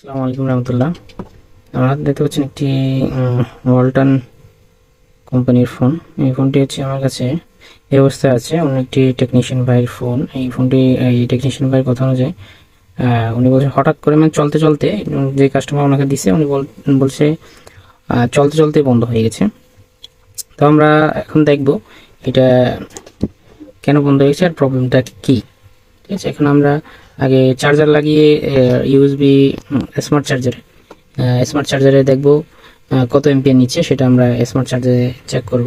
আসসালামু আলাইকুম রহমতুল্লাহ। আমরা দেখতে পাচ্ছেন একটি ওয়ালটন কোম্পানির ফোন। এই ফোনটি হচ্ছে আমার কাছে এই অবস্থায় আছে। অন্য একটি টেকনিশিয়ান ভাইয়ের ফোন। এই ফোনটি এই টেকনিশিয়ান ভাইয়ের কথা অনুযায়ী উনি বলছেন হঠাৎ করে মানে চলতে চলতে যে কাস্টমার ওনাকে দিছে উনি বলছে চলতে চলতে বন্ধ হয়ে গেছে। তো আমরা এখন দেখব এটা কেন বন্ধ হয়ে গেছে আর প্রবলেমটা কী। ঠিক আছে, এখন আমরা আগে চার্জার লাগিয়ে ইউএসবি স্মার্ট চার্জারে দেখব কত এমপিআর নিচ্ছে, সেটা আমরা স্মার্ট চার্জারে চেক করব।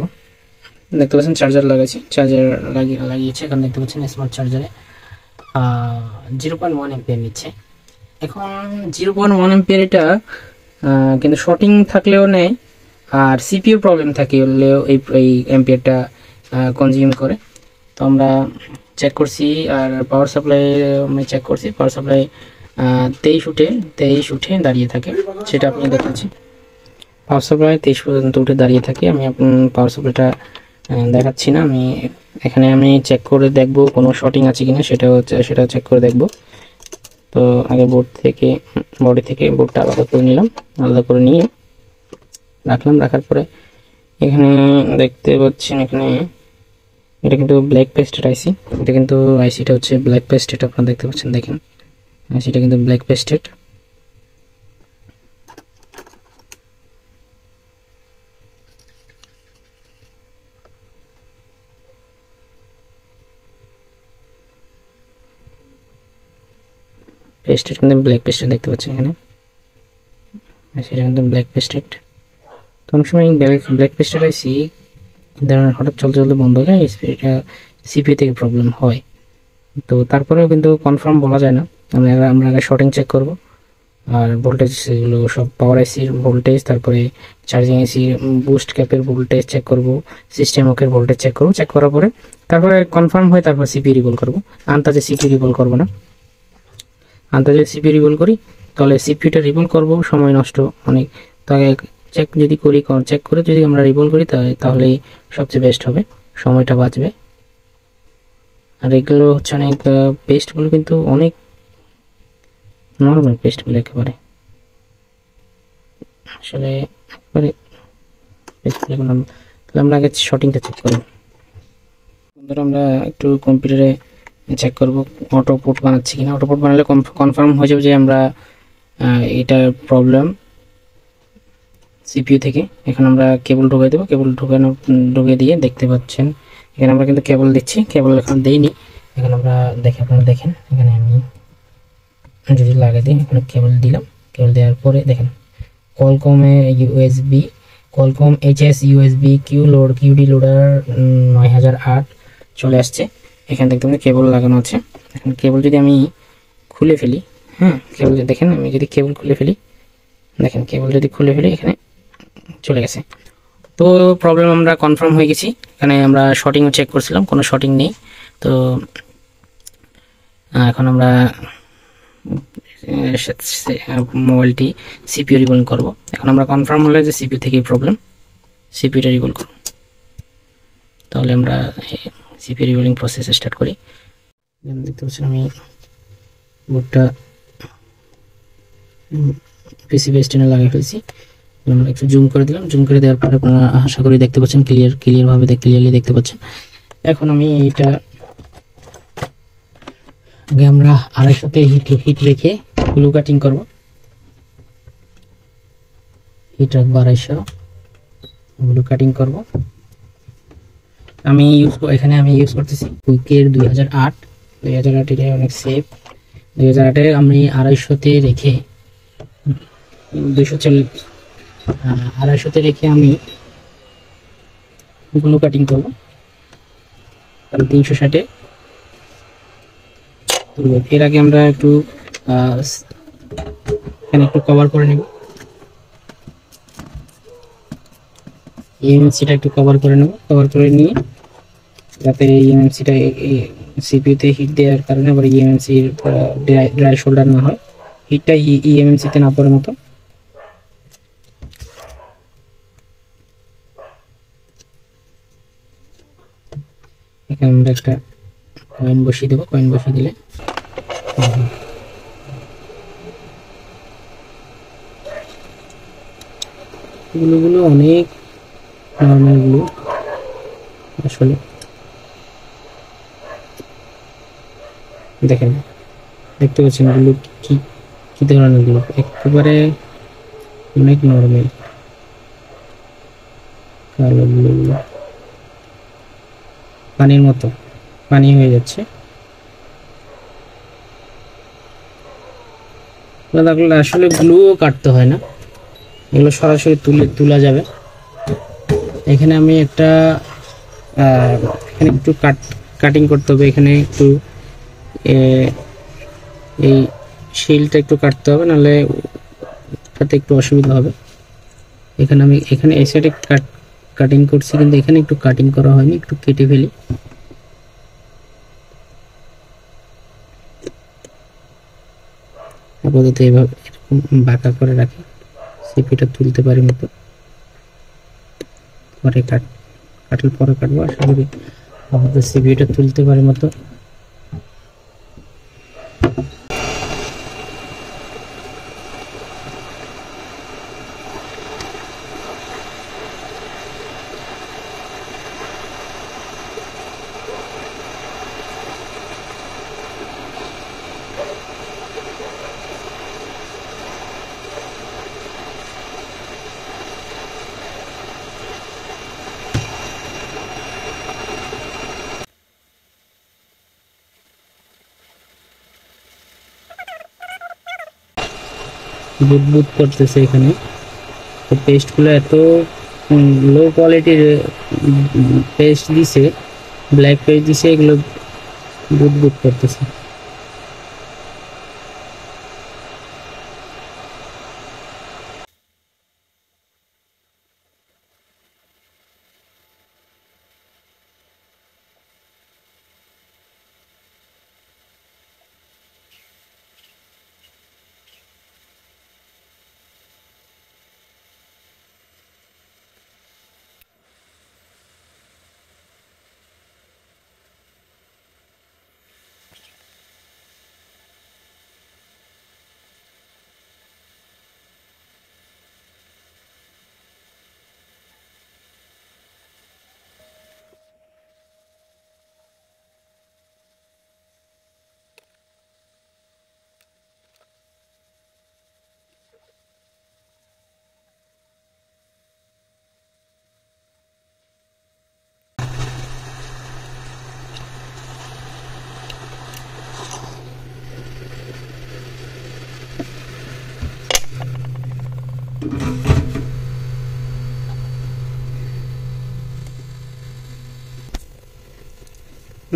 দেখতে পাচ্ছেন চার্জার লাগাইছি, চার্জার লাগিয়েছি। এখন দেখতে পাচ্ছেন স্মার্ট চার্জারে 0.1 এমপিআর নিচ্ছে। এখন 0.1 এমপিআর এটা কিন্তু শর্টিং থাকলেও নেয়, আর সিপিইউ প্রবলেম থাকলেও এই এমপিআরটা কনজিউম করে। তো আমরা চেক করছি, আর পাওয়ার সাপ্লাই আমি চেক করছি, পাওয়ার সাপ্লাই 23 উঠে দাঁড়িয়ে থাকে, সেটা আপনি দেখাচ্ছি। পাওয়ার সাপ্লাই 23 পর্যন্ত উঠে দাঁড়িয়ে থাকে। আমি পাওয়ার সাপ্লাইটা দেখাচ্ছি না, আমি এখানে চেক করে দেখব কোনো শর্টিং আছে কিনা, সেটা চেক করে দেখব। তো আগে বডি থেকে বোর্ডটা আলাদা করে নিলাম, আলাদা করে নিয়ে রাখলাম। রাখার পরে এখানে দেখতে পাচ্ছেন এখানে এটা কিন্তু ব্ল্যাক পেস্টেড আইসি। এটা কিন্তু আইসিটা হচ্ছে ব্ল্যাক পেস্টেড, আপনারা দেখতে পাচ্ছেন, দেখেন আইসিটা কিন্তু ব্ল্যাক পেস্টেড। পেস্টেড কিন্তু ব্ল্যাক পেস্টেড দেখতে পাচ্ছেন এখানে, আইসিটা কিন্তু ব্ল্যাক পেস্টেড। তো অনেক সময় ব্ল্যাক পেস্টেড আইসি ধরনের হঠাৎ চলতে চলতে বন্ধ হয়ে যায়, এটা সিপিইউ থেকে প্রবলেম হয়। তো তারপরেও কিন্তু কনফার্ম বলা যায় না। আমরা আগে শর্টিং চেক করব, আর ভোল্টেজ এগুলো সব পাওয়ার আইসির ভোল্টেজ, তারপরে চার্জিং আইসির বুস্ট ক্যাপের ভোল্টেজ চেক করব, সিস্টেম ওকের ভোল্টেজ চেক করব। চেক করার পরে তারপরে কনফার্ম হয় তারপর সিপিইউ রিকল করব। আন্দাজে সিপিইউ রিকল করব না, আন্দাজে সিপিইউ রিকল করি তাহলে সিপিইউটা রিকল করব, সময় নষ্ট অনেক। তো আগে চেক করে যদি আমরা রিকল করি তাহলে সবচেয়ে বেস্ট হবে, সময়টা বাঁচবে। আর এগুলো হচ্ছে অনেক পেস্টগুলো কিন্তু অনেক নর্মাল পেস্টগুলো, একেবারে আসলে একবারে পেস্টগুলো। তাহলে আমরা আগে শর্টিংটা চেক করব। বন্ধুরা, আমরা একটু কম্পিউটারে চেক করব অটো পোর্ট বানাচ্ছি কিনা। অটো পোর্ট বানালে কনফার্ম হয়ে যাবে যে আমরা এটা প্রবলেম সিপিইউ থেকে। এখন আমরা কেবল ঢুকিয়ে দেবো, ঢুকিয়ে দিয়ে দেখতে পাচ্ছেন এখানে আমরা কিন্তু কেবল দিচ্ছি, কেবল এখন দেইনি। এখন আমরা আপনারা দেখেন, এখানে আমি যদি লাগিয়ে দিই, এখানে কেবল দিলাম। কেবল দেওয়ার পরে দেখেন Qualcomm HS USB QD loader 9008 চলে আসছে। এখানে দেখতে পাচ্ছেন কেবল লাগানো আছে। এখন কেবল যদি আমি খুলে ফেলি, কেবল দেখেন, আমি যদি কেবল খুলে ফেলি, দেখেন কেবল যদি খুলে ফেলি এখানে চলে গেছে। তো প্রবলেম আমরা কনফার্ম হয়ে গেছি। এখানে আমরা শর্টিংও চেক করছিলাম, কোনো শর্টিং নেই। তো এখন আমরা মোবাইলটি সিপিইউ রিকল করব। এখন আমরা কনফার্ম হলে যে সিপিইউ থেকেই প্রবলেম, সিপিইউটা রিকল করব। তাহলে আমরা সিপিইউ রিকলিং প্রসেস স্টার্ট করি। দেখতে পাচ্ছেন আমি বোর্ডটা পিসিবি স্ট্যান্ডে লাগিয়ে ফেলছি। আমরা একটু জুম করে দিলাম, জুম করে দেওয়ার পরে আপনারা আশা করি দেখতে পাচ্ছেন ক্লিয়ারলি দেখতে পাচ্ছেন। এখন আমি এটা আগে আমরা 250-তে হিট রেখে গ্লু কাটিং করব। হিট রাখবো 250, গ্লু কাটিং করব। এখানে আমি ইউজ করতেছি কুইকের 2008। এটা অনেক সেফ। 2008-এ আমি 250-তে রেখে 240 রেখে আমি গ্লু কাটিং করব। তাহলে 360-এ এর আগে আমরা একটু এখানে একটু কভার করে নেব, ইএমসিটা একটু কভার করে নিয়ে যাতে ইএমসিটা সিপিইউতে হিট দেওয়ার কারণে আবার ইএমসির ড্রাই শোল্ডার না হয়, হিটটা ইএমসিতে না পড়ার মতো। এখানে আমরা একটা কয়েন বসিয়ে দেবো, কয়েন বসিয়ে দিলে গ্লুগুলো অনেক নর্মাল গ্লু আসলে। দেখেন, দেখতে পাচ্ছেন গ্লু কি কি ধরনের গ্লু, একেবারে অনেক নর্মাল কালো গ্লুগুলো, পানির মতো পানি হয়ে যাচ্ছে। আসলে গ্লুও কাটতে হয় না, এগুলো সরাসরি তোলা যাবে। এখানে আমি একটা এখানে একটু কাটিং করতে হবে, এখানে একটু এই শিলটা একটু কাটতে হবে, নাহলে তাতে একটু অসুবিধা হবে। এখানে এই সাইডে কাটিং করছি, কিন্তু এখানে একটু কাটিং করা হয়নি, একটু কেটে ফেলি। আপাতত এইভাবে এরকম বাঁকা করে রাখি, সিপিটা তুলতে পারি মতো। পরে কাটলে পরে কাটবো, আশা করি আপাতত সিপিটা তুলতে পারি মতো। বুদবুদ করতেছে এখানে, তো পেস্টগুলো এত লো কোয়ালিটির পেস্ট দিছে, ব্ল্যাক পেস্ট দিছে, এগুলো বুদবুদ করতেছে।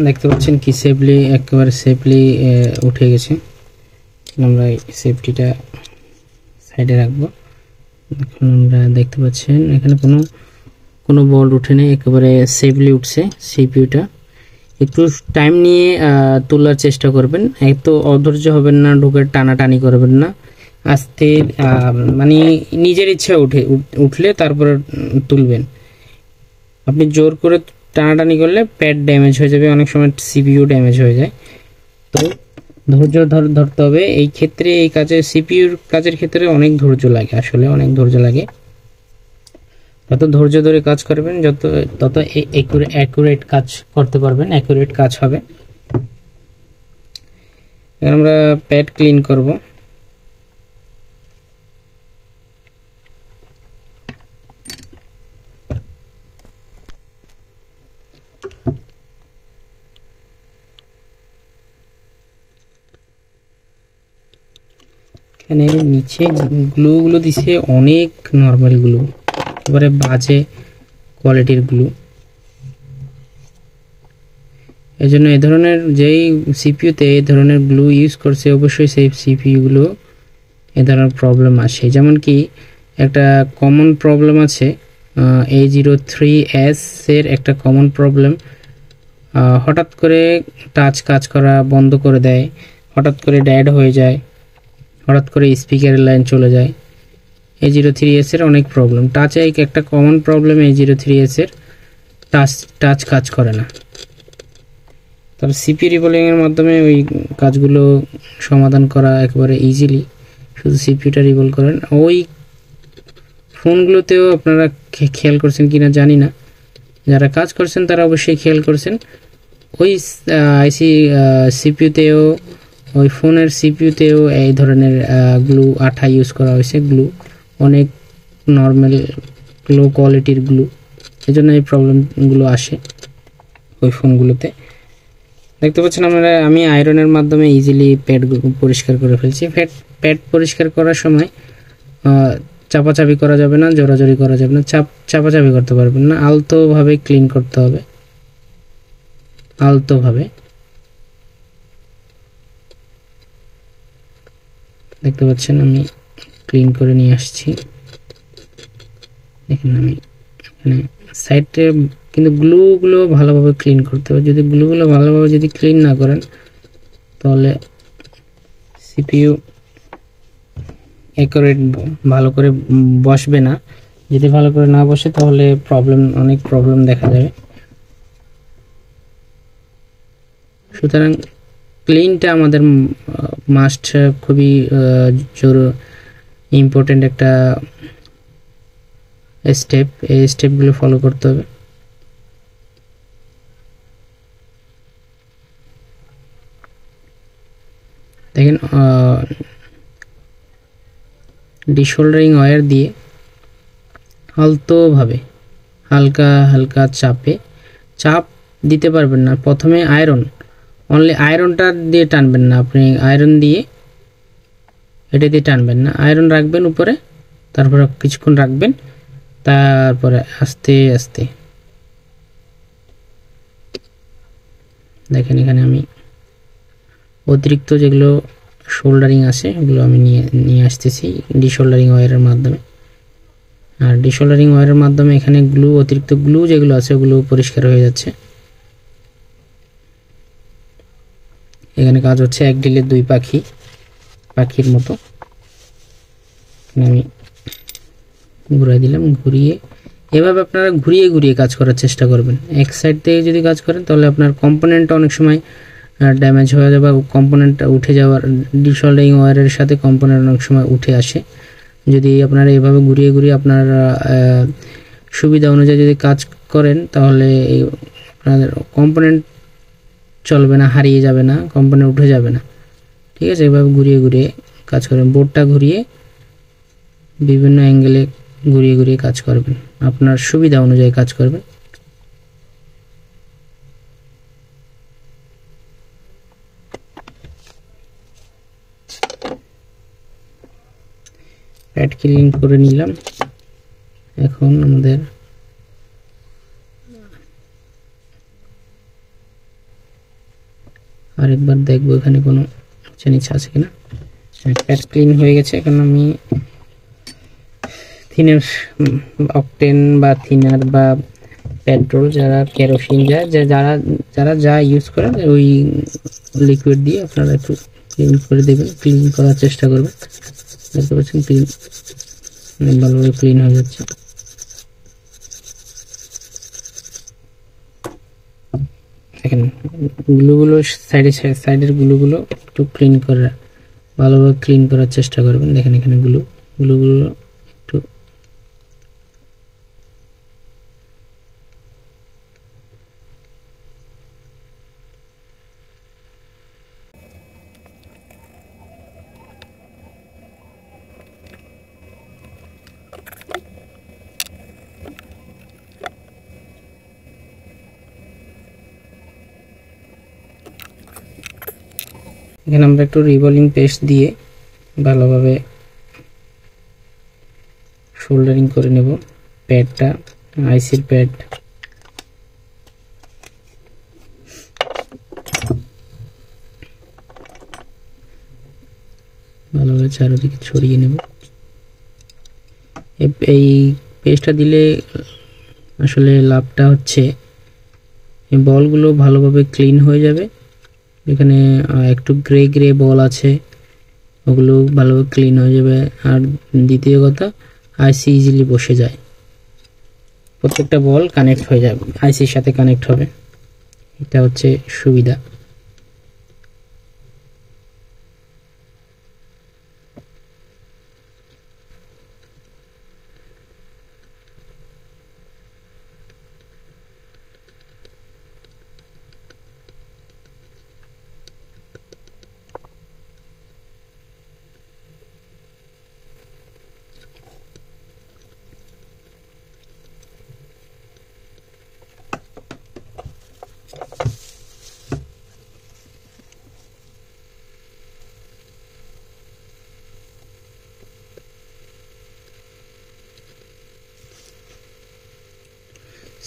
দেখতে পাচ্ছেন কি সেফলি, একেবারে সেফলি উঠে গেছে। আমরা সেফটিটা সাইডে রাখবো। এখন আমরা দেখতে পাচ্ছেন এখানে কোনো বল উঠে নেই, একেবারে সেফলি উঠছে। সিপিইউটা একটু টাইম নিয়ে তোলার চেষ্টা করবেন, এত অধৈর্য হবেন না, ঢুকে টানাটানি করবেন না, আস্তে মানে নিজের ইচ্ছা উঠলে তারপরে তুলবেন। আপনি জোর করে টানাটানি করলে প্যাড ড্যামেজ হয়ে যাবে, অনেক সময় সিপিইউ ড্যামেজ হয়ে যায়। তো ধৈর্য ধরতে হবে এই ক্ষেত্রে, এই কাজে সিপিইউর কাজের ক্ষেত্রে অনেক ধৈর্য লাগে, আসলে অনেক ধৈর্য লাগে। যত ধৈর্য ধরে কাজ করবেন তত অ্যাকুরেট কাজ করতে পারবেন, অ্যাকুরেট কাজ হবে। এবার আমরা প্যাড ক্লিন করব। এখানে নিচে গ্লুগুলো দিছে অনেক নর্মাল গ্লু, একেবারে বাজে কোয়ালিটির গ্লু। এই জন্য এই ধরনের যেই সিপিইউতে এই ধরনের গ্লু ইউজ করছে, অবশ্যই সেই সিপিইউগুলো এ ধরনের প্রবলেম আসে। যেমন কি একটা কমন প্রবলেম আছে A03S এর একটা কমন প্রবলেম, হঠাৎ করে টাচ কাজ করা বন্ধ করে দেয়, হঠাৎ করে ড্যাড হয়ে যায়, হঠাৎ করে স্পিকারের লাইন চলে যায়। A03S এর অনেক প্রবলেম, টাচে একটা কমন প্রবলেম A03S এর, টাচ কাজ করে না। তবে সিপিইউ রিভলিংয়ের মাধ্যমে ওই কাজগুলো সমাধান করা একেবারে ইজিলি। শুধু সিপিইউটা রিভলভ করেন, ওই ফোনগুলোতেও আপনারা খেয়াল করছেন কিনা জানি না, যারা কাজ করছেন তারা অবশ্যই খেয়াল করছেন। ওই আইসি সিপিইউতেও, ওই ফোনের সিপিইউতেও এই ধরনের গ্লু আঠা ইউজ করা হয়েছে। গ্লু অনেক নর্মাল লো কোয়ালিটির গ্লু, এই জন্য এই প্রবলেমগুলো আসে ওই ফোনগুলোতে। দেখতে পাচ্ছেন আমি আয়রনের মাধ্যমে ইজিলি প্যাড পরিষ্কার করে ফেলছি। প্যাড পরিষ্কার করার সময় চাপাচাপি করা যাবে না, জোরাজোরি করা যাবে না, চাপাচাপি করতে পারবেন না, আলতোভাবে ক্লিন করতে হবে, আলতোভাবে। দেখতে পাচ্ছেন আমি ক্লিন করে নিয়ে আসছি। দেখেন আমি এখানে সাইডে, কিন্তু গ্লুগুলো ভালোভাবে ক্লিন করতে হবে। যদি গ্লুগুলো ভালোভাবে যদি ক্লিন না করেন তাহলে সিপিইউ অ্যাকুরেট ভালো করে বসবে না। যদি ভালো করে না বসে তাহলে অনেক প্রবলেম দেখা যাবে। সুতরাং ক্লিনটা আমাদের মাস্ট, খুবই ইম্পর্টেন্ট একটা স্টেপ। এই স্টেপগুলো ফলো করতে হবে। দেখেন ডিশোল্ডারিং ওয়্যার দিয়ে আলতোভাবে হালকা হালকা চাপ দিতে পারবেন না। প্রথমে অনলি আয়রনটা দিয়ে টানবেন না, আপনি আয়রন দিয়ে এটা দিয়ে টানবেন না, আয়রন রাখবেন উপরে, তারপরে কিছুক্ষণ রাখবেন, তারপরে আস্তে আস্তে। দেখেন এখানে আমি অতিরিক্ত যেগুলো শোল্ডারিং আছে ওগুলো আমি নিয়ে আসতেছি ডিশোল্ডারিং ওয়্যারের মাধ্যমে। আর ডিশোল্ডারিং ওয়্যারের মাধ্যমে এখানে অতিরিক্ত গ্লু যেগুলো আছে ওগুলো পরিষ্কার হয়ে যাচ্ছে। এখানে কাজ হচ্ছে এক ঢিলে দুই পাখির মতো। আমি ঘুরাই দিলাম, ঘুরিয়ে এভাবে আপনারা ঘুরিয়ে কাজ করার চেষ্টা করবেন। এক সাইড থেকে যদি কাজ করেন তাহলে আপনার কম্পোনেন্টটা অনেক সময় ড্যামেজ হয়ে যাবে, কম্পোনেন্টটা উঠে যাওয়ার, ডিশোল্ডারিং ওয়্যারের সাথে কম্পোনেন্ট অনেক সময় উঠে আসে। যদি আপনারা এভাবে ঘুরিয়ে আপনার সুবিধা অনুযায়ী যদি কাজ করেন তাহলে আপনাদের কম্পোনেন্ট চলবে না, হারিয়ে যাবে না, কম্পোনেন্ট উঠে যাবে না। ঠিক আছে, এভাবে ঘুরিয়ে কাজ করবেন। বোর্ডটা ঘুরিয়ে বিভিন্ন অ্যাঙ্গেলে ঘুরিয়ে কাজ করবেন, আপনার সুবিধা অনুযায়ী কাজ করবেন। প্যাড ক্লিন করে নিলাম। এখন আমাদের আরেকবার দেখবো এখানে কোনো জিনিস আছে কিনা। প্যাড ক্লিন হয়ে গেছে। এখন আমি থিনার, অকটেন বা থিনার বা পেট্রোল, যারা কেরোসিন যারা যা ইউজ করেন ওই লিকুইড দিয়ে আপনারা একটু ক্লিন করে দেবেন, ক্লিন করার চেষ্টা করবেন। দেখতে পাচ্ছেন ক্লিন, ভালোভাবে ক্লিন হয়ে যাচ্ছে। দেখেন গ্লুগুলো সাইডের গ্লুগুলো একটু ভালোভাবে ক্লিন করার চেষ্টা করবেন। দেখেন এখানে গ্লুগুলো একটু এখানে আমরা একটু রিভলভিং পেস্ট দিয়ে ভালোভাবে শোল্ডারিং করে নেব প্যাডটা, আইসির প্যাড। ভালোভাবে চারিদিকে ছড়িয়ে নেব। এই পেস্টটা দিলে আসলে লাভটা হচ্ছে এই বলগুলো ভালোভাবে ক্লিন হয়ে যাবে। এখানে একটু গ্রে বল আছে, ওগুলো ভালোভাবে ক্লিন হয়ে যাবে। আর দ্বিতীয় কথা, আইসি ইজিলি বসে যায়, প্রত্যেকটা বল কানেক্ট হয়ে যাবে, আইসির সাথে কানেক্ট হবে। এটা হচ্ছে সুবিধা।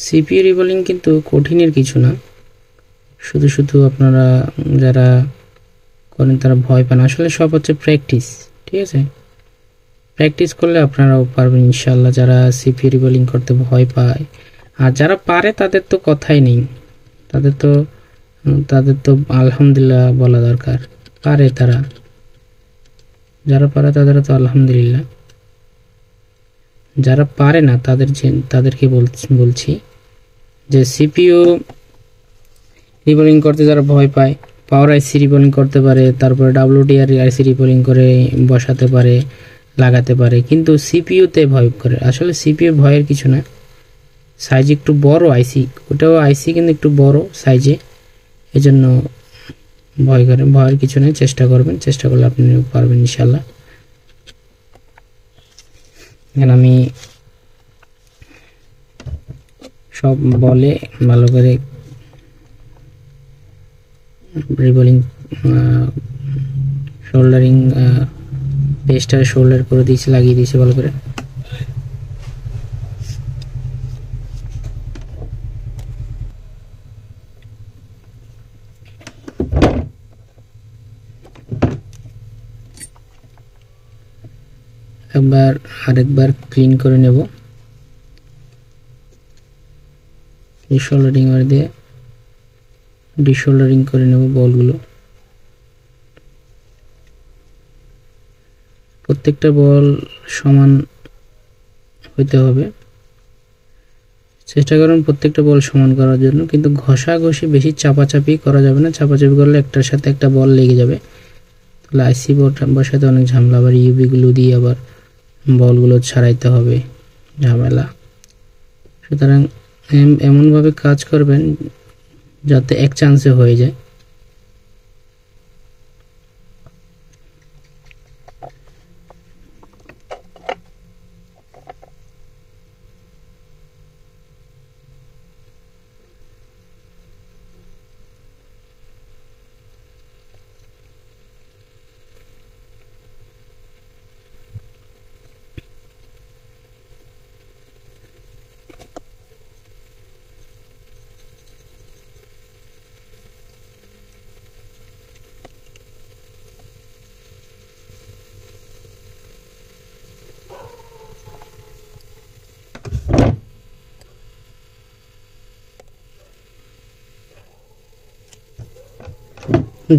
সিপিইউ রিবোলিং কিন্তু কঠিনের কিছু না, শুধু শুধু আপনারা যারা করেন তারা ভয় পান। আসলে সব হচ্ছে প্র্যাকটিস, ঠিক আছে? প্র্যাকটিস করলে আপনারাও পারবেন ইনশাল্লাহ। যারা সিপিইউ রিবোলিং করতে ভয় পায় আর যারা পারে তাদের তো কথাই নেই, তাদের তো আলহামদুলিল্লাহ বলা দরকার। পারে তারা, যারা পারে তাদের তো আলহামদুলিল্লাহ। যারা পারে না তাদেরকে বলছি যে সিপিইউ রিবোলিং করতে যারা ভয় পায়, পাওয়ার আইসি রিবোলিং করতে পারে, তারপরে ডাব্লিউডিআর আইসি রিবোলিং করে বসাতে পারে, লাগাতে পারে, কিন্তু সিপিইউতে ভয় করে। আসলে সিপিইউ ভয়ের কিছু না, সাইজ একটু বড় আইসি, ওটাও আইসি কিন্তু একটু বড় সাইজে, এজন্য ভয় করে। ভয়ের কিছু নেই, চেষ্টা করবেন, চেষ্টা করলে আপনি পারবেন ইনশাল্লাহ। এখানে আমি সব বলে ভালো করে রিবোলিং শোল্ডারিং পেস্টার শোল্ডার করে দিয়েছি, লাগিয়ে দিয়েছি ভালো করে। আরেকবার ক্লিন করে নেব ডিশোল্ডারিং দিয়ে, ডিশোল্ডারিং করে নেব বলগুলো। প্রত্যেকটা বল সমান হইতে হবে, চেষ্টা করুন প্রত্যেকটা বল সমান করার জন্য, কিন্তু ঘষাঘষি বেশি চাপাচাপি করা যাবে না। চাপাচাপি করলে একটার সাথে একটা বল লেগে যাবে, তাহলে আইসি বোর্ড বসাতে অনেক ঝামেলা। আবার ইউবিগুলো দিয়ে আবার বলগুলো ছাড়াইতে হবে, ঝামেলা। সুতরাং এমনভাবে কাজ করবেন যাতে এক চান্সে হয়ে যায়।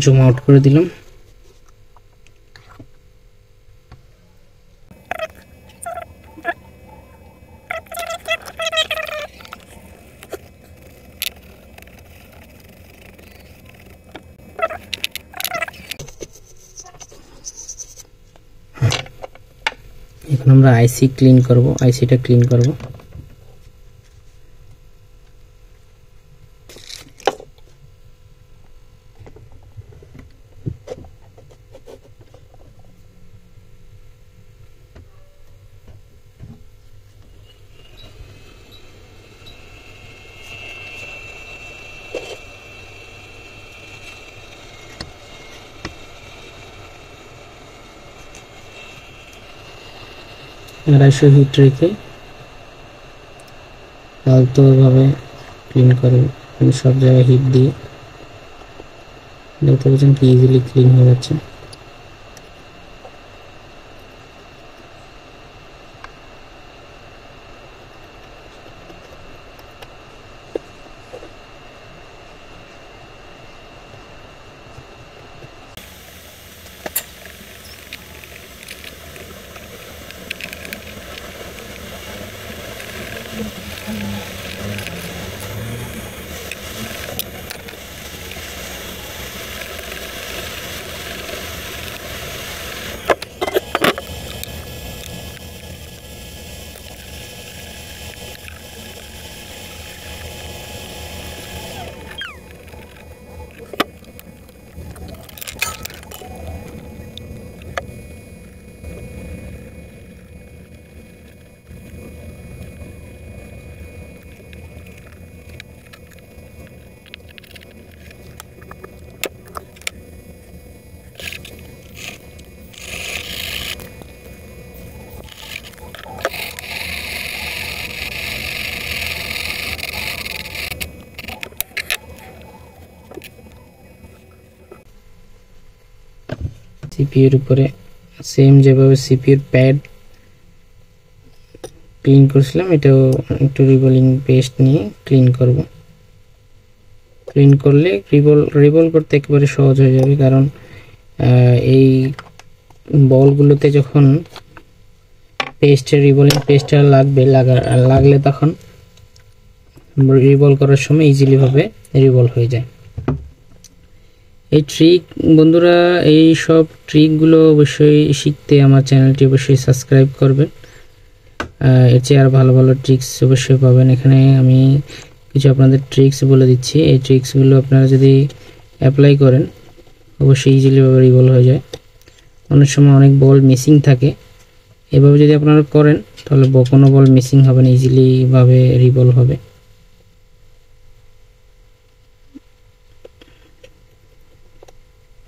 জুম আউট করে দিলাম। এখন আমরা আইসি ক্লিন করব, আইসিটা ক্লিন করব। আড়াইশো হিট রেখে আলতোভাবে ক্লিন করে সব জায়গায় হিট দিয়ে দেখতে পাচ্ছেন কি ইজিলি ক্লিন হয়ে যাচ্ছে। সিপিইউর উপরে সেম যেভাবে সিপিইউর প্যাড ক্লিন করছিলাম, এটাও একটু রিবলিং পেস্ট নিয়ে ক্লিন করব। ক্লিন করলে রিবল করতে একেবারে সহজ হয়ে যাবে, কারণ এই বলগুলোতে যখন রিবলিং পেস্টটা লাগলে তখন রিবল করার সময় ইজিলি ভাবে রিবল হয়ে যায়। এই ট্রিক বন্ধুরা, এই সব ট্রিকগুলো অবশ্যই শিখতে আমার চ্যানেলটি অবশ্যই সাবস্ক্রাইব করবেন। এর চেয়ে আর ভালো ভালো ট্রিক্স অবশ্যই পাবেন। এখানে আমি কিছু আপনাদের ট্রিক্স বলে দিচ্ছি, এই ট্রিক্সগুলো আপনারা যদি অ্যাপ্লাই করেন অবশ্যই ইজিলি ভাবে রিবল হয়ে যায়। অনেক সময় অনেক বল মিসিং থাকে, এভাবে যদি আপনারা করেন তাহলে কোনো বল মিসিং হবে না, ইজিলি ভাবে রিবল হবে।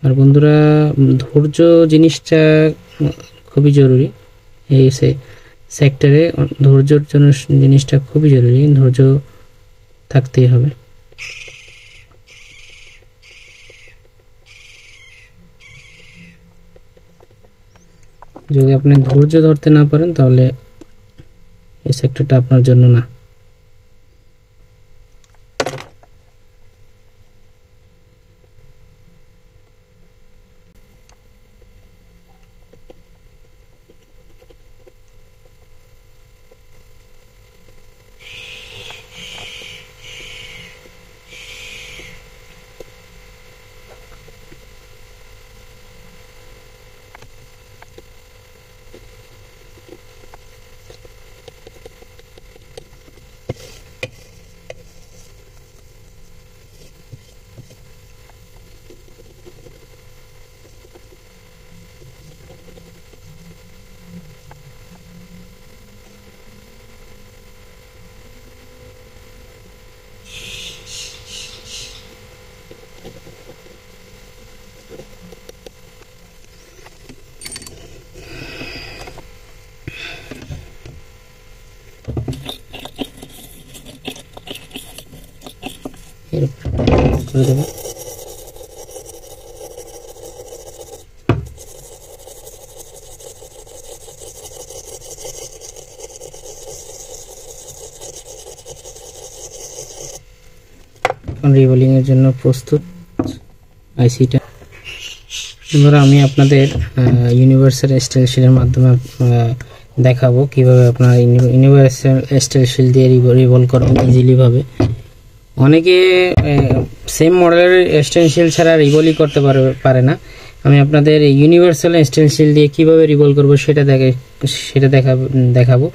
আর বন্ধুরা, ধৈর্য জিনিসটা খুবই জরুরি। এই সেক্টরে ধৈর্যের জন্য জিনিসটা খুবই জরুরি, ধৈর্য থাকতেই হবে। যদি আপনি ধৈর্য ধরতে না পারেন তাহলে এই সেক্টরটা আপনার জন্য না। করে দেবো। রিবলিং এর জন্য প্রস্তুত আইসিটা। এবার আমি আপনাদের ইউনিভার্সাল স্টেনসিলের মাধ্যমে দেখাবো কিভাবে আপনারা ইউনিভার্সাল স্টেনসিল দিয়ে রিবল করবেন ইজিলি ভাবে। অনেকে সেম মডেলের স্টেনসিল ছাড়া রিবলই করতে পারে না। আমি আপনাদের ইউনিভার্সাল স্টেনসিল দিয়ে কিভাবে রিবল করব সেটা দেখাবো।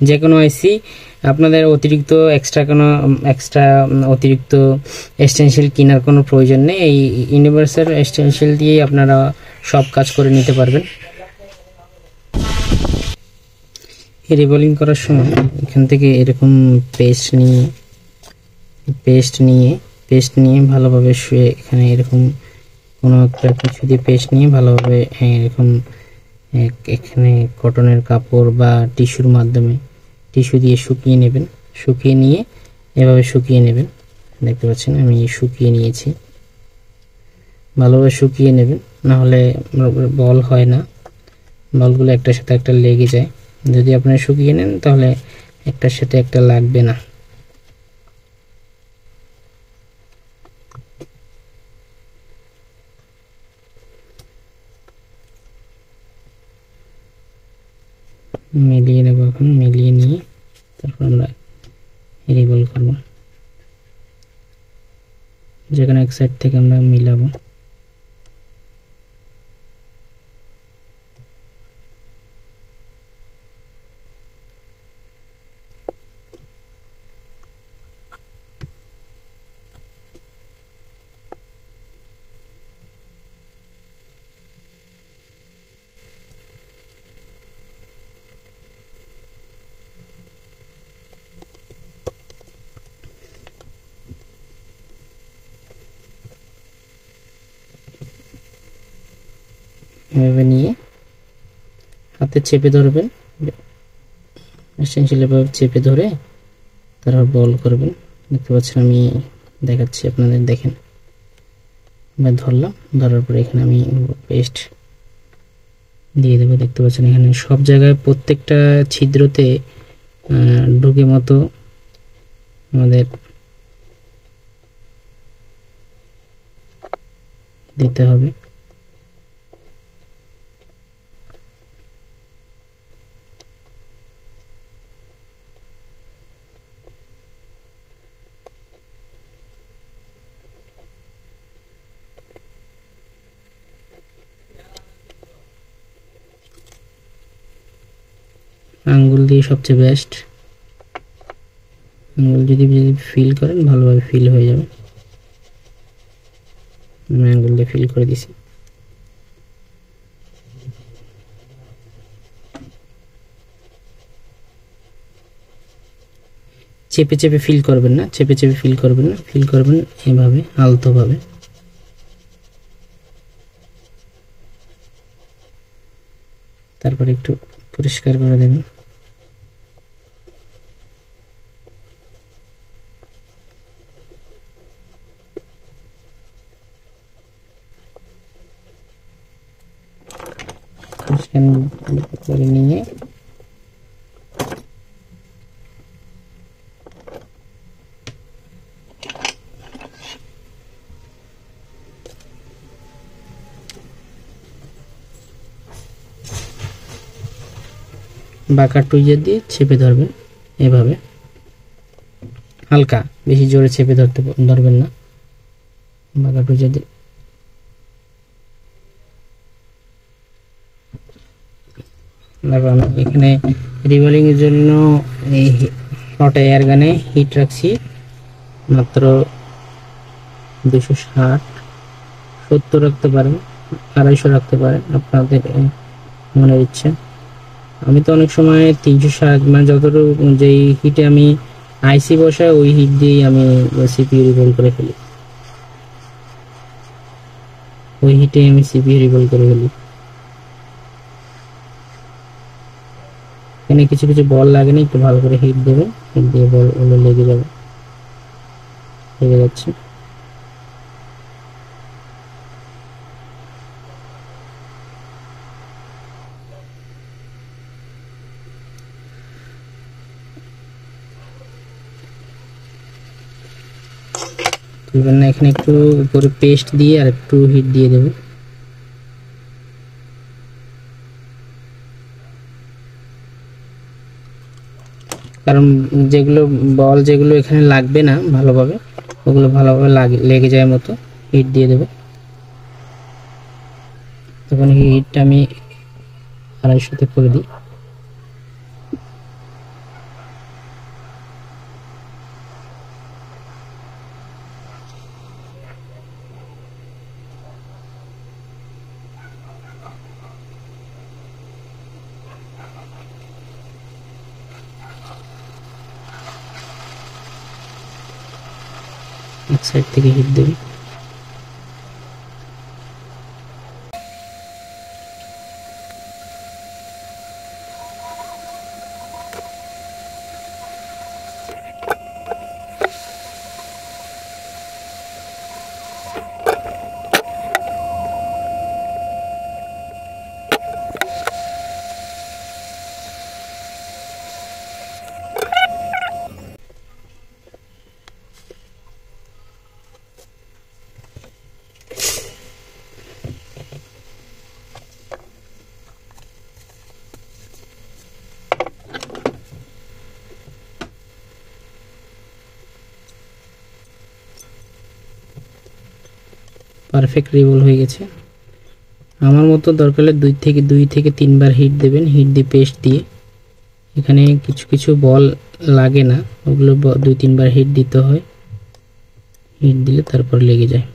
যে কোনো আইসি আপনাদের এক্সট্রা অতিরিক্ত স্টেনসিল কেনার কোনো প্রয়োজন নেই। এই ইউনিভার্সাল স্টেনসিল দিয়েই আপনারা সব কাজ করে নিতে পারবেন। রিবলিং করার সময় এখান থেকে এরকম পেস্ট নিয়ে ভালোভাবে শুয়ে এখানে এরকম কোনো একটা কিছু দিয়ে পেস্ট নিয়ে ভালোভাবে এরকম এখানে কটনের কাপড় বা টিস্যুর মাধ্যমে টিস্যু দিয়ে শুকিয়ে নেবেন। শুকিয়ে নিয়ে এভাবে শুকিয়ে নেবেন, দেখতে পাচ্ছেন আমি শুকিয়ে নিয়েছি। ভালোভাবে শুকিয়ে নেবেন, না হলে বল হয় না, বলগুলো একটার সাথে একটা লেগে যায়। যদি আপনি শুকিয়ে নেন তাহলে একটার সাথে একটা লাগবে না। মিলিয়ে নেব, এখন মিলিয়ে নিয়ে তারপর আমরা রিবল করব। যেখানে এক সাইড থেকে আমরা মিলাবো। এভাবে নিয়ে হাতে চেপে ধরবেন, এভাবে চেপে ধরে তারপর বল করবেন। দেখতে পাচ্ছেন আমি দেখাচ্ছি আপনাদের, দেখেন ধরলাম, ধরার পরে এখানে আমি পেস্ট দিয়ে দেবো। দেখতে পাচ্ছেন এখানে সব জায়গায় প্রত্যেকটা ছিদ্রতে ঢুকে মতো আমাদের দিতে হবে। আঙ্গুল দিয়ে সবচেয়ে বেস্ট, আঙ্গুল যদি ফিল করেন ভালোভাবে ফিল হয়ে যাবে। আমি আঙ্গুল দিয়ে ফিল করে দিছি। চেপে চেপে ফিল করবেন না, চেপে চেপে ফিল করবেন না, ফিল করবেন এভাবে আলতোভাবে। তারপর একটু পরিষ্কার করে দেবেন। পরিষ্কার করে নিয়ে বাঁকা টুইজার দিয়ে চেপে ধরবেন এভাবে, হালকা, বেশি জোরে চেপে ধরবেন না। বাঁকা টুইজার দিয়ে এখানে রিভলিং এর জন্য এই হট এয়ার গানে হিট রাখছি মাত্র 260, 70 রাখতে পারেন, 250 রাখতে পারেন, আপনাদের মনের ইচ্ছে। আমি তো অনেক সময় 360, মানে যতটুকু যেই হিটে আমি আইসি বসাই ওই হিট দিয়েই আমি সিপিইউ রিভল করে ফেলি, ওই হিটে আমি সিপিইউ রিভল করে ফেলি। এখানে কিছু কিছু বল লাগে না, একটু ভালো করে হিট দেবেন, হিট দিয়ে বল ওগুলো লেগে যাবে, লেগে যাচ্ছে। তুলবেন না, এখানে একটু উপরে পেস্ট দিয়ে আর একটু হিট দিয়ে দেবেন। কারণ যেগুলো বল যেগুলো এখানে লাগবে না ভালোভাবে, ওগুলো ভালোভাবে লেগে যায় মতো হিট দিয়ে দেবো। তখন হিটটা আমি 250-তে করে দিই। এক সাইড থেকে হিট দেবে। পারফেক্ট রিভল হয়ে গেছে। আমার মতো দরকার হলে 2 থেকে 3 বার হিট দেবেন, হিট দিয়ে পেস্ট দিয়ে। এখানে কিছু কিছু বল লাগে না, ওগুলো 2-3 বার হিট দিতে হয়, হিট দিলে তারপর লেগে যায়।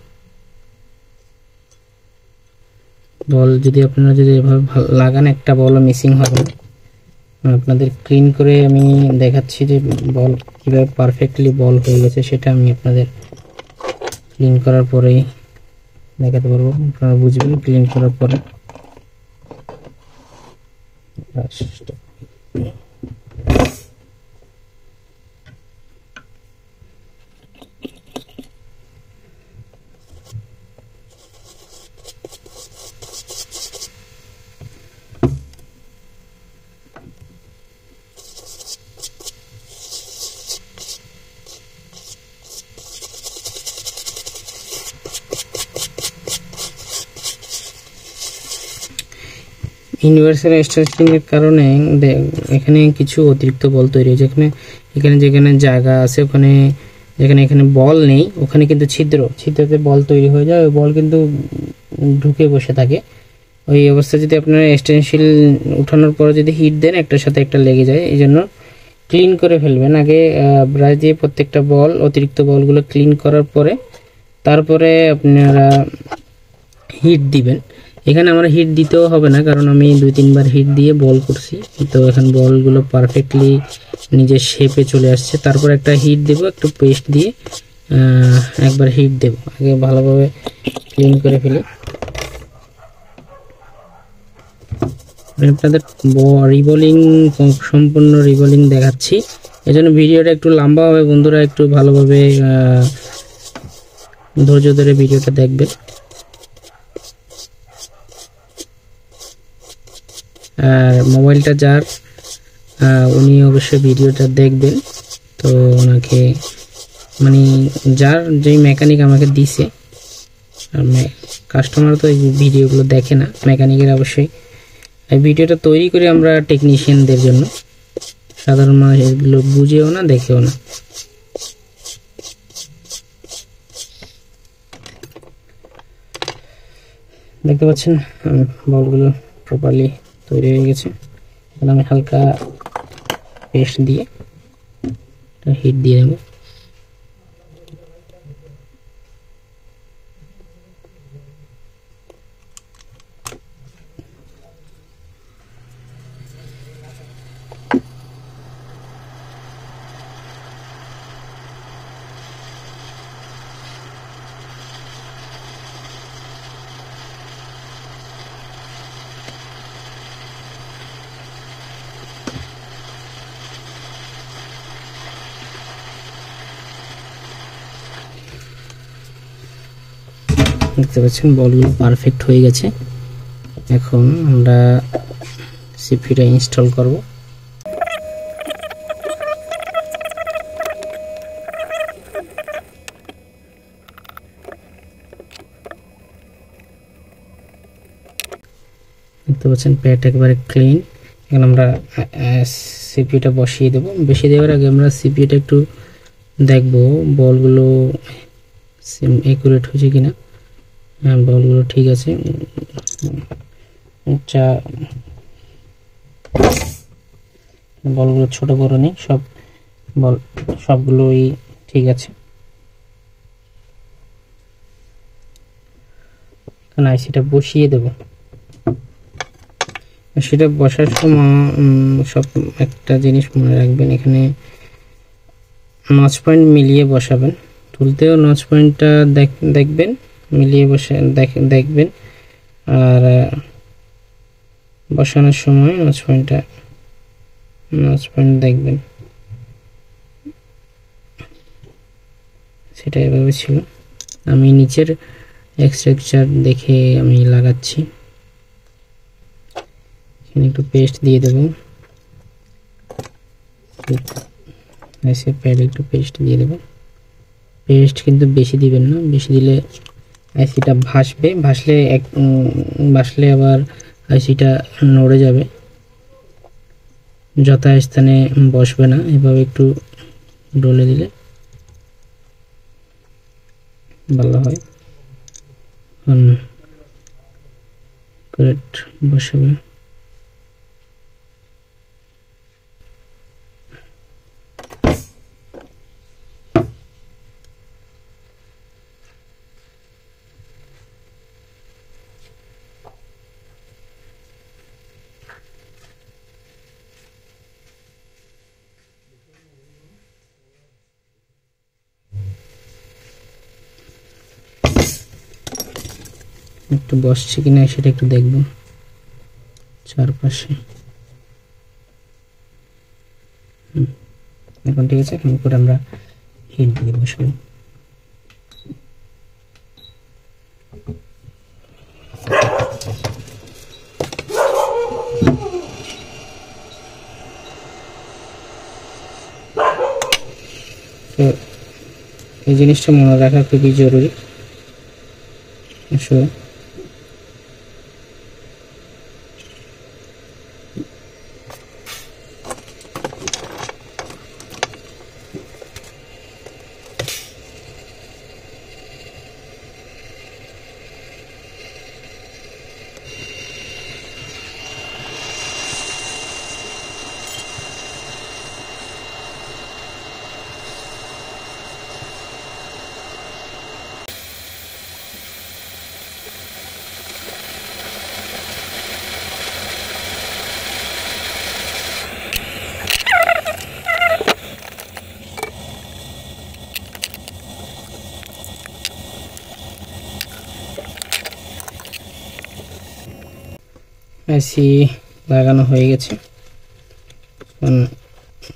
বল যদি আপনারা যদি এভাবে লাগান একটা বলও মিসিং হবে না। আপনাদের ক্লিন করে আমি দেখাচ্ছি যে বল কীভাবে পারফেক্টলি বল হয়ে গেছে, সেটা আমি আপনাদের ক্লিন করার পরেই দেখাতে পারবো, আপনারা বুঝবেন ক্লিন করার পরে। ইউনিভার্সাল স্ট্রেচিং এর কারণে এখানে কিছু অতিরিক্ত বল তৈরি হয়, এখানে যেখানে জায়গা আছে ওখানে এখানে বল নেই, ওখানে কিন্তু ছিদ্রতে বল তৈরি হয়ে যায়, ওই বল কিন্তু ঢুকে বসে থাকে। ওই অবস্থা যদি আপনারা এক্সটেনশন উঠানোর পরে যদি হিট দেন একটার সাথে একটা লেগে যায়, এই জন্য ক্লিন করে ফেলবেন আগে ব্রাশ দিয়ে প্রত্যেকটা বল, অতিরিক্ত বলগুলো ক্লিন করার পরে তারপরে আপনারা হিট দিবেন। এখানে আমার হিট দিতেও হবে না, কারণ আমি 2-3 বার হিট দিয়ে বল করছি, তো এখন বলগুলো পারফেক্টলি নিজের শেপে চলে আসছে। তারপর একটা হিট দেব, একটু পেস্ট দিয়ে একবার হিট দেব, আগে ভালোভাবে ক্লিন করে ফেলি। আপনাদের রিবলিং সম্পূর্ণ রিবলিং দেখাচ্ছি, এজন্য ভিডিওটা একটু লম্বা হবে, বন্ধুরা একটু ভালোভাবে ধৈর্য ধরে ভিডিওটা দেখবেন। আর মোবাইলটা যার উনি অবশ্যই ভিডিওটা দেখবেন, তো ওনাকে মানে যার যেই মেকানিক আমাকে দিছে, কাস্টমার তো এই ভিডিওগুলো দেখে না, মেকানিকের অবশ্যই এই ভিডিওটা তৈরি করি আমরা টেকনিশিয়ানদের জন্য, সাধারণ মানুষ এগুলো বুঝেও না দেখেও না। দেখতে পাচ্ছেন বলগুলো প্রপারলি তৈরি হয়ে গেছে। এখন আমি হালকা পেস্ট দিয়ে হিট দিয়ে নেব। দেখতে পাচ্ছেন বলগুলো পারফেক্ট হয়ে গেছে। এখন আমরা সিপিটা ইনস্টল করব। দেখতে পাচ্ছেন প্যাড একবারে ক্লিন। এখন আমরা সিপিটা বসিয়ে দেব। বসিয়ে দেওয়ার আগে আমরা সিপিটা একটু দেখব বলগুলো একুরেট হয়েছে কিনা। হ্যাঁ, বলগুলো ঠিক আছে। বলগুলো ছোট বড় নেই, সবগুলোই ঠিক আছে। এখন আইসিটা বসিয়ে দেব। সেটা বসার সময় সব একটা জিনিস মনে রাখবেন, এখানে নচ পয়েন্ট মিলিয়ে বসাবেন। তুলতেও নচ পয়েন্টটা দেখবেন, মিলিয়ে দেখবেন, আর বসানোর সময় নচ পয়েন্ট দেখবেন। সেটা এভাবে ছিল। আমি নিচের এক্সট্রাকচার দেখে আমি লাগাচ্ছি। এখানে একটু পেস্ট দিয়ে দেব, এসে প্যাডে একটু পেস্ট দিয়ে দেব। পেস্ট কিন্তু বেশি দিবেন না, বেশি দিলে আইসিটা ভাসলে আবার আইসিটা নড়ে যাবে, যথাস্থানে বসবে না। এভাবে একটু ডলে দিলে ভালো হয়, কারেক্ট বসবে। একটু বসছে কিনা সেটা একটু দেখব চারপাশে। এখন ঠিক আছে। এখন করে আমরা হিট দিয়ে বসবো। তো এই জিনিসটা মনে রাখা খুবই জরুরি আসলে। এসি লাগানো হয়ে গেছে, এখন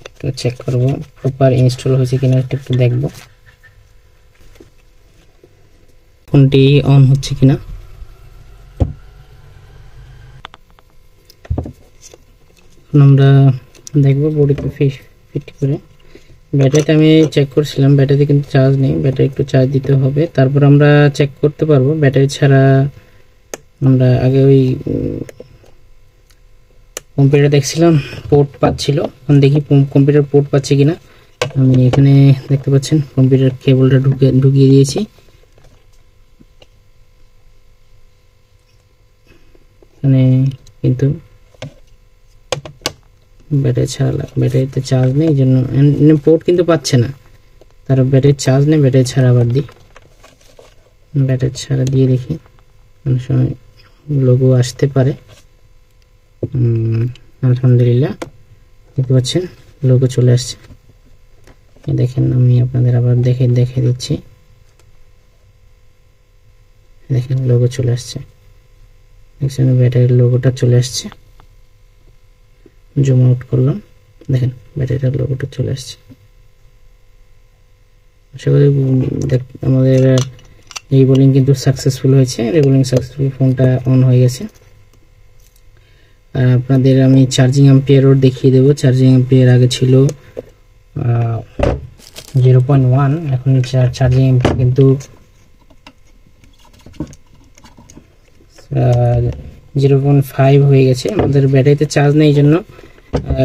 একটু চেক করব প্রপার ইনস্টল হয়েছে কিনা, একটু দেখব ফোনটি অন হচ্ছে কিনা। আমরা দেখব বডিতে ফিট করে। ব্যাটারিতে আমি চেক করছিলাম, ব্যাটারিতে কিন্তু চার্জ নেই, ব্যাটারি একটু চার্জ দিতে হবে, তারপর আমরা চেক করতে পারবো। ব্যাটারি ছাড়া আমরা আগে ওই কম্পিউটার দেখছিলাম পোর্ট পাচ্ছিল, এখন দেখি কম্পিউটার পোর্ট পাচ্ছে কিনা। আমি এখানে দেখতে পাচ্ছেন কম্পিউটার কেবলটা ঢুকিয়ে দিয়েছি, এখানে কিন্তু ব্যাটারি ছাড়া, ব্যাটারিতে চার্জ নেই, এই জন্য পোর্ট কিন্তু পাচ্ছে না। তার ব্যাটারির চার্জ নেই, ব্যাটারি ছাড়া আবার দিই, ব্যাটারি ছাড়া দিয়ে দেখি, অনেক সময় লোগো আসতে পারে। আলহামদুলিল্লাহ দেখতে পাচ্ছেন লোগো চলে আসছে, দেখেন আমি আপনাদের আবার দেখে দিচ্ছি, দেখেন লোগো চলে আসছে, দেখছেন ব্যাটারির লোগোটা চলে আসছে। জুম আউট করলাম, দেখেন ব্যাটারিটার লোগোটা চলে আসছে। আশা করি আমাদের রিবোলিং কিন্তু সাকসেসফুল হয়েছে, রিবোলিং সাকসেসফুল, ফোনটা অন হয়ে গেছে। আর আপনাদের আমি চার্জিং অ্যাম্পিয়ারও দেখিয়ে দেবো। চার্জিং অ্যাম্পিয়ার আগে ছিল 0.1, এখন চার্জিং অ্যাম্পিয়ার কিন্তু 0.5 হয়ে গেছে। আমাদের ব্যাটারিতে চার্জ নেই, এই জন্য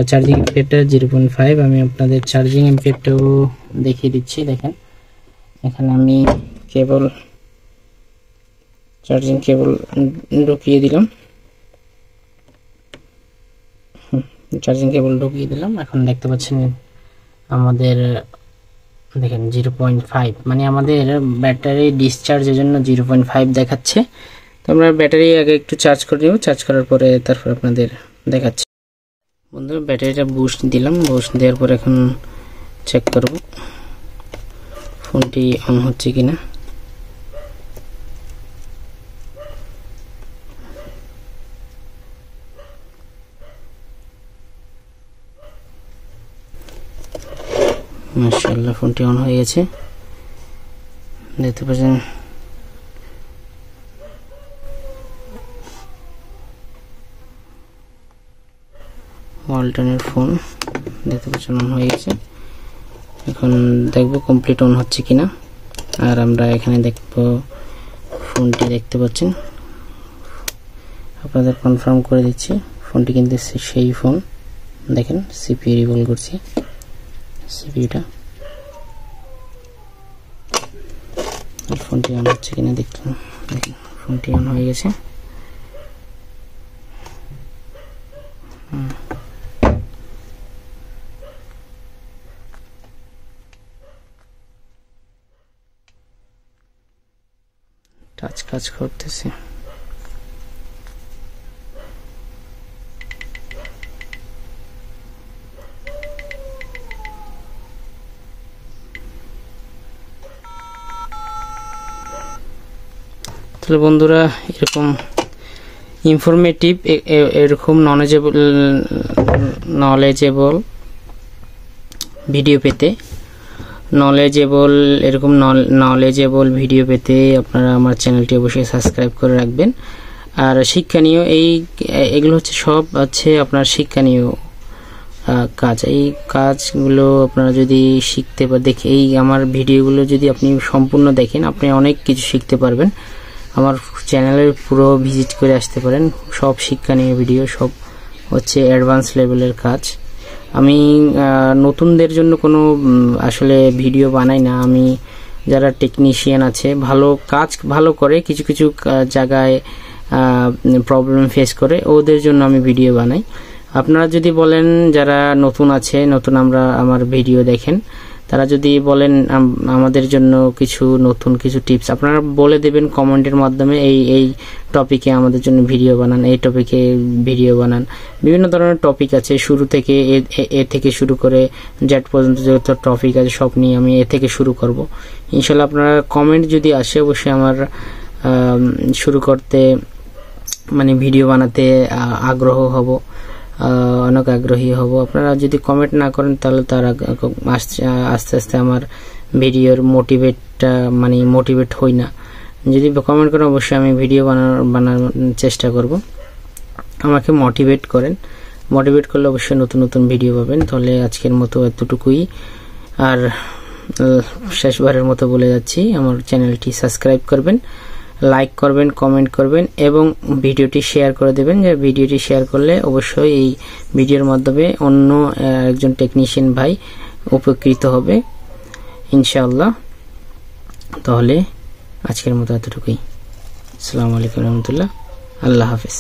চার্জিং অ্যাম্পিয়ারটা 0.5। আমি আপনাদের চার্জিং অ্যাম্পিয়ারটাও দেখিয়ে দিচ্ছি, দেখেন এখানে আমি চার্জিং কেবল ঢুকিয়ে দিলাম, এখন দেখতে পাচ্ছেন আমাদের দেখেন 0.5, মানে আমাদের ব্যাটারি ডিসচার্জের জন্য 0.5 দেখাচ্ছে। তো আমরা ব্যাটারি আগে একটু চার্জ করে নেব, চার্জ করার পরে তারপর আপনাদের দেখাচ্ছি। বন্ধুরা ব্যাটারিটা বুস্ট দিলাম, বুস্ট দেওয়ার পর এখন চেক করব ফোনটি অন হচ্ছে কিনা। মাশাআল্লাহ ফোনটি অন হয়ে গেছে, দেখতে পাচ্ছেন ওয়ালটনের ফোন, দেখতে পাচ্ছেন অন হয়ে গেছে। এখন দেখব কমপ্লিট অন হচ্ছে কিনা। আর আমরা এখানে দেখব ফোনটি, দেখতে পাচ্ছেন আপনাদের কনফার্ম করে দিচ্ছি, ফোনটি কিন্তু সেই ফোন। দেখেন সিপিইউ রিভল করছি, সিপিইউটা, ফোনটি অন হচ্ছে কিনা দেখুন, দেখেন ফোনটি অন হয়ে গেছে। টাচ কাজ করতেছে, তাহলে বন্ধুরা এরকম ইনফরমেটিভ, এরকম নলেজেবল ভিডিও পেতে, নলেজেবল ভিডিও পেতে আপনারা আমার চ্যানেলটি অবশ্যই সাবস্ক্রাইব করে রাখবেন। আর শিক্ষণীয় এগুলো হচ্ছে সব আপনার শিক্ষণীয় কাজ। এই কাজগুলো আপনারা যদি শিখতে দেখে এই আমার ভিডিওগুলো যদি আপনি সম্পূর্ণ দেখেন, আপনি অনেক কিছু শিখতে পারবেন। আমার চ্যানেলের পুরো ভিজিট করে আসতে পারেন। সব শিক্ষণীয় ভিডিও, সব হচ্ছে অ্যাডভান্স লেভেলের কাজ। আমি নতুনদের জন্য কোনো আসলে ভিডিও বানাই না। আমি যারা টেকনিশিয়ান আছে, ভালো করে, কিছু কিছু জায়গায় প্রবলেম ফেস করে, ওদের জন্য আমি ভিডিও বানাই। আপনারা যদি বলেন যারা নতুন আছে, আমার ভিডিও দেখেন, তারা যদি বলেন আমাদের জন্য নতুন কিছু টিপস আপনারা বলে দেবেন কমেন্টের মাধ্যমে, এই টপিকে আমাদের জন্য ভিডিও বানান, এই টপিকে ভিডিও বানান। বিভিন্ন ধরনের টপিক আছে, শুরু থেকে এ থেকে শুরু করে জেড পর্যন্ত যত টপিক আছে সব নিয়ে আমি এ থেকে শুরু করব ইনশাল্লাহ। আপনারা কমেন্ট যদি আসে, অবশ্যই আমার শুরু করতে ভিডিও বানাতে অনেক আগ্রহী হব। আপনারা যদি কমেন্ট না করেন তাহলে তার আস্তে আস্তে আমার ভিডিওর মোটিভেট হই না। যদি কমেন্ট করেন অবশ্যই আমি ভিডিও বানানোর চেষ্টা করব। আমাকে মোটিভেট করলে অবশ্যই নতুন নতুন ভিডিও পাবেন। তাহলে আজকের মতো এতটুকুই। আর শেষবারের মতো বলে যাচ্ছি, আমার চ্যানেলটি সাবস্ক্রাইব করবেন, লাইক করবেন, কমেন্ট করবেন এবং ভিডিওটি শেয়ার করে দেবেন। যে ভিডিওটি শেয়ার করলে অবশ্যই এই ভিডিওর মাধ্যমে অন্য একজন টেকনিশিয়ান ভাই উপকৃত হবে ইনশাআল্লাহ। তাহলে আজকের মতো এতটুকুই। আসসালামু আলাইকুম রহমতুল্লাহ। আল্লাহ হাফেজ।